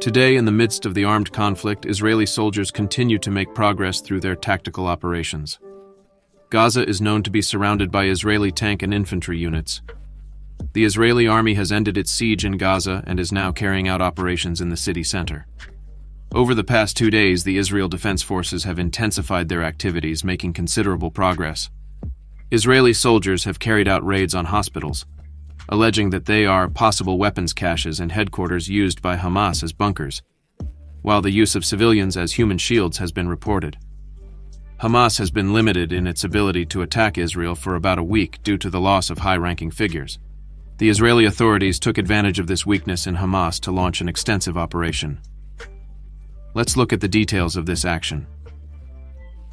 Today, in the midst of the armed conflict, Israeli soldiers continue to make progress through their tactical operations. Gaza is known to be surrounded by Israeli tank and infantry units. The Israeli army has ended its siege in Gaza and is now carrying out operations in the city center. Over the past 2 days, the Israel Defense Forces have intensified their activities, making considerable progress. Israeli soldiers have carried out raids on hospitals, alleging that they are possible weapons caches and headquarters used by Hamas as bunkers, while the use of civilians as human shields has been reported. Hamas has been limited in its ability to attack Israel for about a week due to the loss of high-ranking figures. The Israeli authorities took advantage of this weakness in Hamas to launch an extensive operation. Let's look at the details of this action.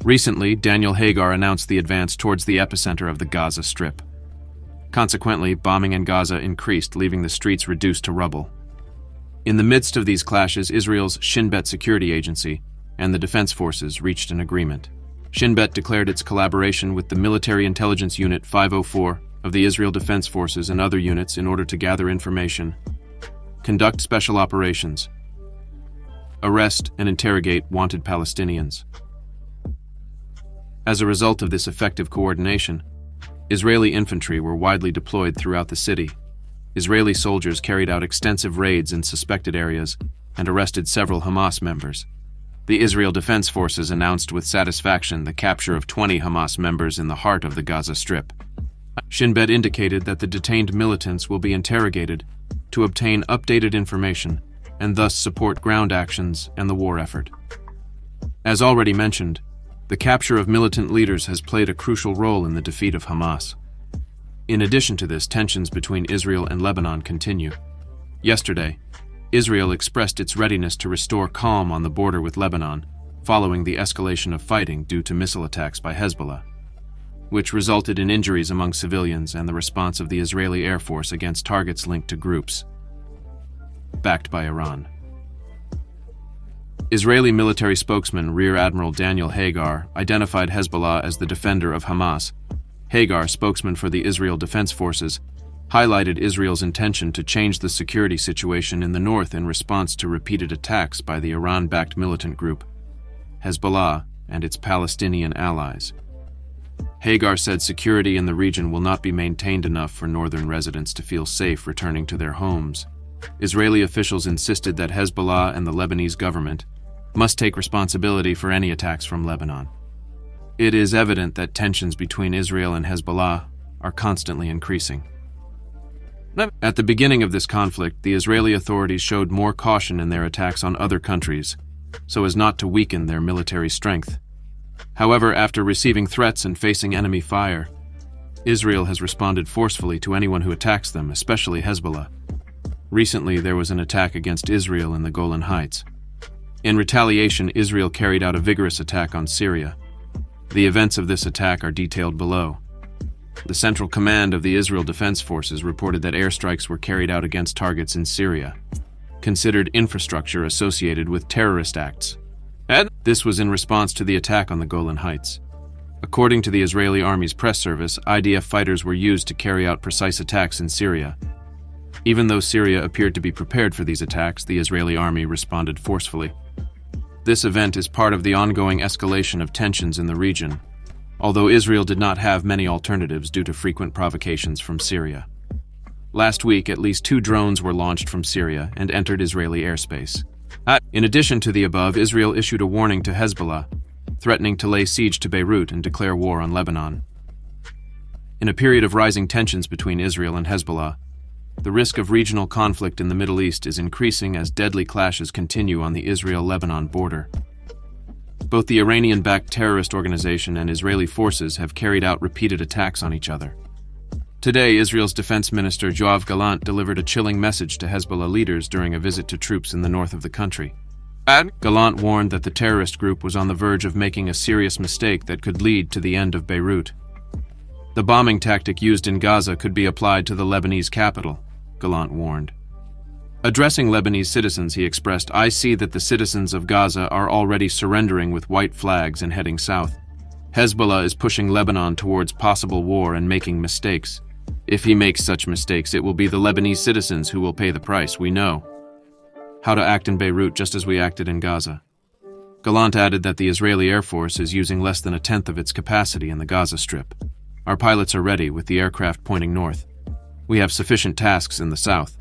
Recently, Daniel Hagar announced the advance towards the epicenter of the Gaza Strip. Consequently, bombing in Gaza increased, leaving the streets reduced to rubble. In the midst of these clashes, Israel's Shin Bet security agency and the defense forces reached an agreement. Shin Bet declared its collaboration with the Military Intelligence Unit 504 of the Israel Defense Forces and other units in order to gather information, conduct special operations, arrest and interrogate wanted Palestinians. As a result of this effective coordination, Israeli infantry were widely deployed throughout the city. Israeli soldiers carried out extensive raids in suspected areas and arrested several Hamas members. The Israel Defense Forces announced with satisfaction the capture of 20 Hamas members in the heart of the Gaza Strip. Shin Bet indicated that the detained militants will be interrogated to obtain updated information and thus support ground actions and the war effort. As already mentioned, the capture of militant leaders has played a crucial role in the defeat of Hamas. In addition to this, tensions between Israel and Lebanon continue. Yesterday, Israel expressed its readiness to restore calm on the border with Lebanon, following the escalation of fighting due to missile attacks by Hezbollah, which resulted in injuries among civilians and the response of the Israeli Air Force against targets linked to groups backed by Iran. Israeli military spokesman Rear Admiral Daniel Hagar identified Hezbollah as the defender of Hamas. Hagar, spokesman for the Israel Defense Forces, highlighted Israel's intention to change the security situation in the north in response to repeated attacks by the Iran-backed militant group, Hezbollah, and its Palestinian allies. Hagar said security in the region will not be maintained enough for northern residents to feel safe returning to their homes. Israeli officials insisted that Hezbollah and the Lebanese government must take responsibility for any attacks from Lebanon. It is evident that tensions between Israel and Hezbollah are constantly increasing. At the beginning of this conflict, the Israeli authorities showed more caution in their attacks on other countries, so as not to weaken their military strength. However, after receiving threats and facing enemy fire, Israel has responded forcefully to anyone who attacks them, especially Hezbollah. Recently, there was an attack against Israel in the Golan Heights. In retaliation, Israel carried out a vigorous attack on Syria. The events of this attack are detailed below. The Central Command of the Israel Defense Forces reported that airstrikes were carried out against targets in Syria, considered infrastructure associated with terrorist acts. And this was in response to the attack on the Golan Heights. According to the Israeli Army's press service, IDF fighters were used to carry out precise attacks in Syria. Even though Syria appeared to be prepared for these attacks, the Israeli army responded forcefully. This event is part of the ongoing escalation of tensions in the region, although Israel did not have many alternatives due to frequent provocations from Syria. Last week, at least 2 drones were launched from Syria and entered Israeli airspace. In addition to the above, Israel issued a warning to Hezbollah, threatening to lay siege to Beirut and declare war on Lebanon. In a period of rising tensions between Israel and Hezbollah, the risk of regional conflict in the Middle East is increasing as deadly clashes continue on the Israel-Lebanon border. Both the Iranian-backed terrorist organization and Israeli forces have carried out repeated attacks on each other. Today, Israel's Defense Minister Yoav Gallant delivered a chilling message to Hezbollah leaders during a visit to troops in the north of the country. Gallant warned that the terrorist group was on the verge of making a serious mistake that could lead to the end of Beirut. The bombing tactic used in Gaza could be applied to the Lebanese capital, Gallant warned. Addressing Lebanese citizens, he expressed, "I see that the citizens of Gaza are already surrendering with white flags and heading south. Hezbollah is pushing Lebanon towards possible war and making mistakes. If he makes such mistakes, it will be the Lebanese citizens who will pay the price, we know." how to act in Beirut just as we acted in Gaza. Gallant added that the Israeli Air Force is using less than a tenth of its capacity in the Gaza Strip. Our pilots are ready with the aircraft pointing north. We have sufficient tasks in the south,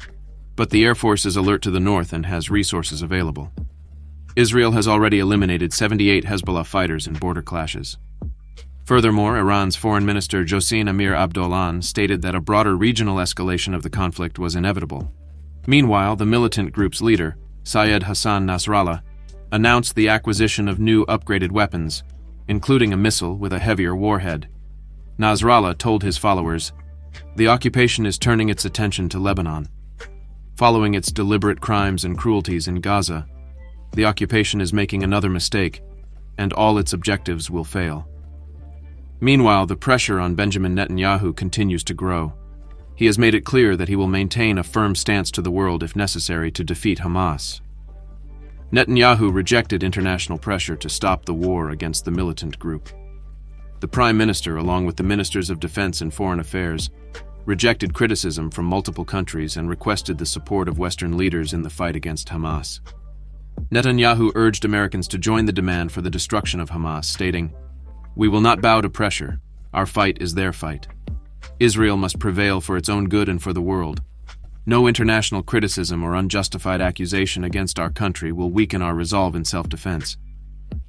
but the Air Force is alert to the north and has resources available. Israel has already eliminated 78 Hezbollah fighters in border clashes. Furthermore, Iran's Foreign Minister Hossein Amir-Abdollahian stated that a broader regional escalation of the conflict was inevitable. Meanwhile, the militant group's leader, Syed Hassan Nasrallah, announced the acquisition of new upgraded weapons, including a missile with a heavier warhead. Nasrallah told his followers, "The occupation is turning its attention to Lebanon. Following its deliberate crimes and cruelties in Gaza, the occupation is making another mistake, and all its objectives will fail." Meanwhile, the pressure on Benjamin Netanyahu continues to grow. He has made it clear that he will maintain a firm stance to the world if necessary to defeat Hamas. Netanyahu rejected international pressure to stop the war against the militant group. The Prime Minister, along with the Ministers of Defense and Foreign Affairs, rejected criticism from multiple countries and requested the support of Western leaders in the fight against Hamas. Netanyahu urged Americans to join the demand for the destruction of Hamas, stating, "We will not bow to pressure. Our fight is their fight. Israel must prevail for its own good and for the world. No international criticism or unjustified accusation against our country will weaken our resolve in self-defense.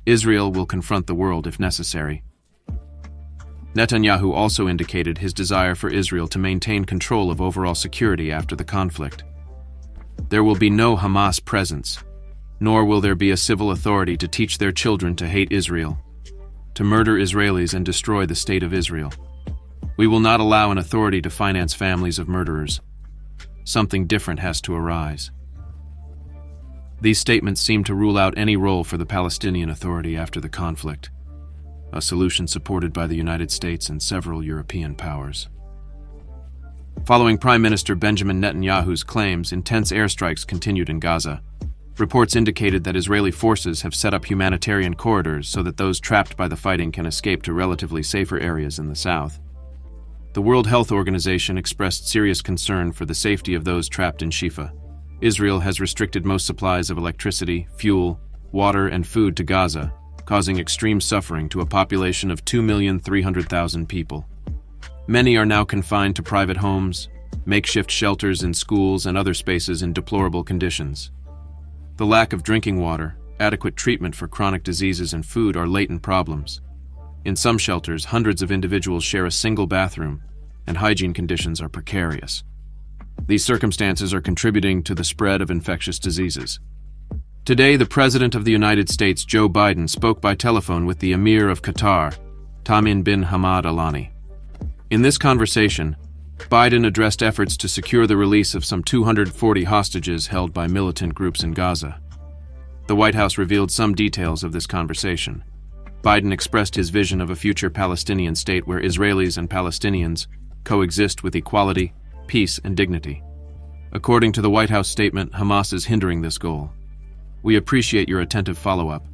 Israel will confront the world if necessary." Netanyahu also indicated his desire for Israel to maintain control of overall security after the conflict. There will be no Hamas presence, nor will there be a civil authority to teach their children to hate Israel, to murder Israelis and destroy the state of Israel. We will not allow an authority to finance families of murderers. Something different has to arise. These statements seem to rule out any role for the Palestinian Authority after the conflict, a solution supported by the United States and several European powers. Following Prime Minister Benjamin Netanyahu's claims, intense airstrikes continued in Gaza. Reports indicated that Israeli forces have set up humanitarian corridors so that those trapped by the fighting can escape to relatively safer areas in the south. The World Health Organization expressed serious concern for the safety of those trapped in Shifa. Israel has restricted most supplies of electricity, fuel, water, and food to Gaza, causing extreme suffering to a population of 2,300,000 people. Many are now confined to private homes, makeshift shelters in schools, and other spaces in deplorable conditions. The lack of drinking water, adequate treatment for chronic diseases, and food are latent problems. In some shelters, hundreds of individuals share a single bathroom, and hygiene conditions are precarious. These circumstances are contributing to the spread of infectious diseases. Today, the President of the United States, Joe Biden, spoke by telephone with the Emir of Qatar, Tamim bin Hamad Al Thani. In this conversation, Biden addressed efforts to secure the release of some 240 hostages held by militant groups in Gaza. The White House revealed some details of this conversation. Biden expressed his vision of a future Palestinian state where Israelis and Palestinians coexist with equality, peace, and dignity. According to the White House statement, Hamas is hindering this goal. We appreciate your attentive follow-up.